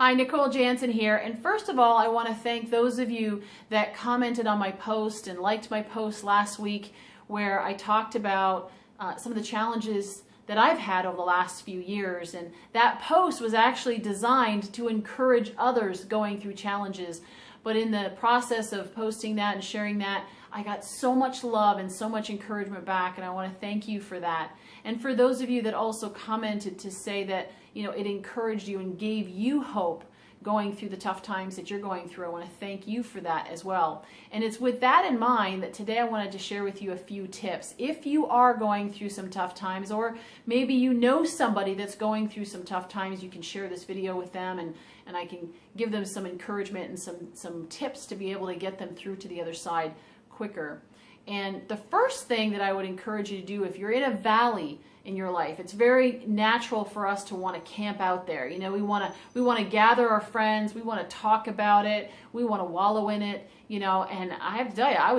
Hi, Nicole Jansen here. And first of all, I want to thank those of you that commented on my post and liked my post last week where I talked about some of the challenges that I've had over the last few years. And that post was actually designed to encourage others going through challenges. But in the process of posting that and sharing that, I got so much love and so much encouragement back, and I want to thank you for that. And for those of you that also commented to say that, it encouraged you and gave you hope going through the tough times that you're going through, I want to thank you for that as well. And it's with that in mind that today I wanted to share with you a few tips. If you are going through some tough times, or maybe you know somebody that's going through some tough times, you can share this video with them and I can give them some encouragement and some tips to be able to get them through to the other side quicker. And the first thing that I would encourage you to do, if you're in a valley in your life, it's very natural for us to want to camp out there. We want to gather our friends, we want to talk about it, we want to wallow in it, and I have to tell you, I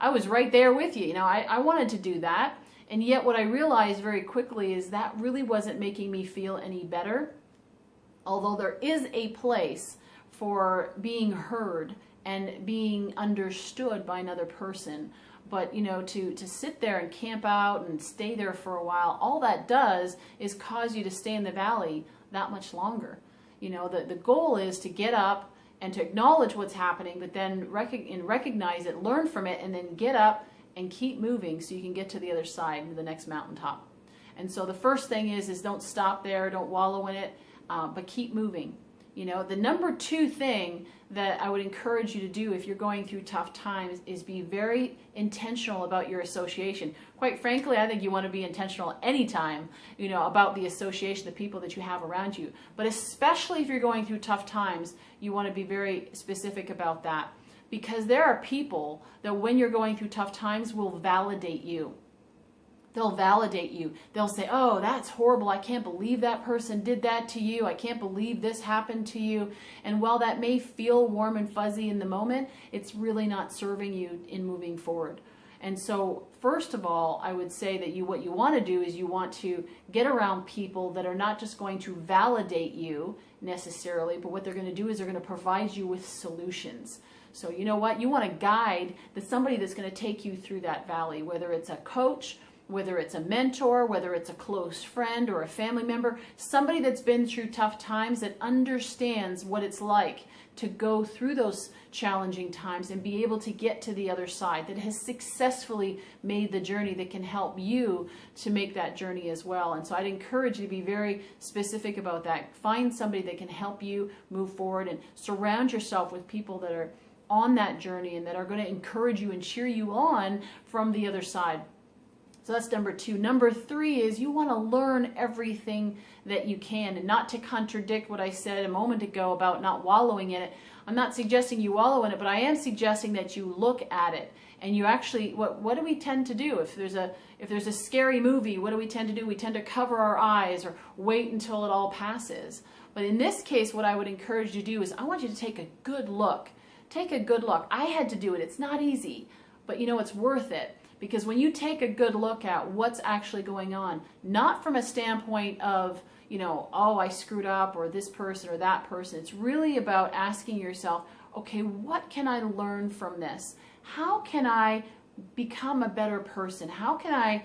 was right there with you. I wanted to do that, and yet what I realized very quickly is that really wasn't making me feel any better. Although there is a place for being heard and being understood by another person. But, to sit there and camp out and stay there for a while, all that does is cause you to stay in the valley that much longer. The goal is to get up and to acknowledge what's happening, but then recognize it, learn from it, and then get up and keep moving so you can get to the other side, to the next mountaintop. And so the first thing is don't stop there, don't wallow in it, but keep moving. The number two thing that I would encourage you to do if you're going through tough times is be very intentional about your association. Quite frankly, I think you want to be intentional anytime, about the association, the people that you have around you. But especially if you're going through tough times, you want to be very specific about that. Because there are people that when you're going through tough times will validate you. They'll validate you. They'll say, oh, that's horrible. I can't believe that person did that to you. I can't believe this happened to you. And while that may feel warm and fuzzy in the moment, it's really not serving you in moving forward. And so, first of all, I would say that what you want to do is you want to get around people that are not just going to validate you necessarily, but what they're going to do is they're going to provide you with solutions. So you know what? You want to guide somebody that's going to take you through that valley, whether it's a coach, whether it's a mentor, whether it's a close friend or a family member, somebody that's been through tough times that understands what it's like to go through those challenging times and be able to get to the other side, that has successfully made the journey, that can help you to make that journey as well. And so I'd encourage you to be very specific about that. Find somebody that can help you move forward and surround yourself with people that are on that journey and that are going to encourage you and cheer you on from the other side. So that's number two. Number three is you want to learn everything that you can. And not to contradict what I said a moment ago about not wallowing in it. I'm not suggesting you wallow in it, but I am suggesting that you look at it. And you actually, what do we tend to do? If there's a scary movie, what do we tend to do? We tend to cover our eyes or wait until it all passes. But in this case, what I would encourage you to do is I want you to take a good look. Take a good look. I had to do it. It's not easy, but it's worth it. Because when you take a good look at what's actually going on, not from a standpoint of, oh, I screwed up, or this person or that person. It's really about asking yourself, okay, what can I learn from this? How can I become a better person? How can I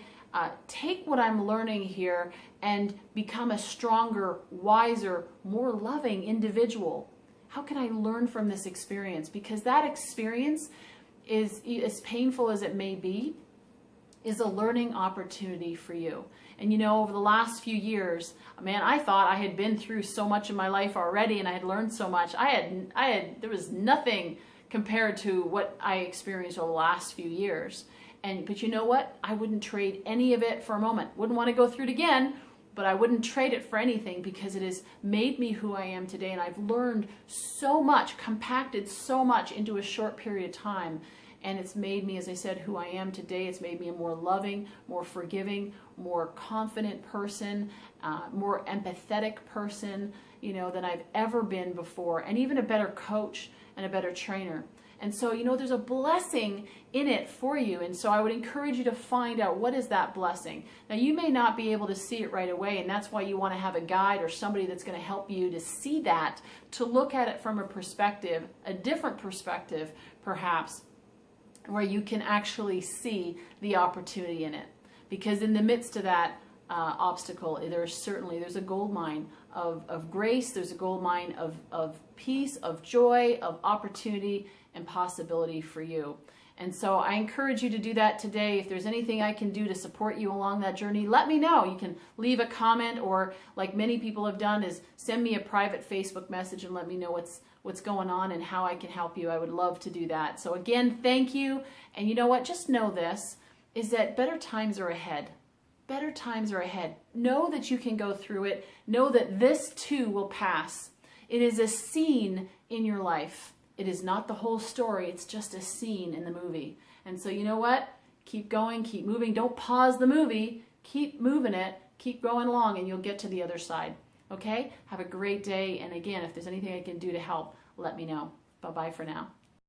take what I'm learning here and become a stronger, wiser, more loving individual? How can I learn from this experience? Because that experience is, as painful as it may be, is a learning opportunity for you. And over the last few years, man, I thought I had been through so much in my life already and I had learned so much. There was nothing compared to what I experienced over the last few years. But you know what? I wouldn't trade any of it for a moment. Wouldn't want to go through it again, but I wouldn't trade it for anything because it has made me who I am today. And I've learned so much, compacted so much into a short period of time. And it's made me, as I said, who I am today. It's made me a more loving, more forgiving, more confident person, more empathetic person, than I've ever been before, and even a better coach and a better trainer. And so, you know, there's a blessing in it for you. And so I would encourage you to find out, what is that blessing? Now, you may not be able to see it right away, and that's why you want to have a guide or somebody that's going to help you to see that, to look at it from a perspective, a different perspective, perhaps, where you can actually see the opportunity in it. Because in the midst of that obstacle, there's a gold mine of grace, there's a gold mine of peace, of joy, of opportunity and possibility for you. And so I encourage you to do that today. If there's anything I can do to support you along that journey, let me know. You can leave a comment, or like many people have done, is send me a private Facebook message and let me know what's going on and how I can help you. I would love to do that. So again, thank you. And you know what? Just know this, is that better times are ahead. Better times are ahead. Know that you can go through it. Know that this too will pass. It is a scene in your life. It is not the whole story. It's just a scene in the movie. And so you know what? Keep going, keep moving. Don't pause the movie. Keep moving it. Keep going along and you'll get to the other side. Okay? Have a great day. And again, if there's anything I can do to help, let me know. Bye-bye for now.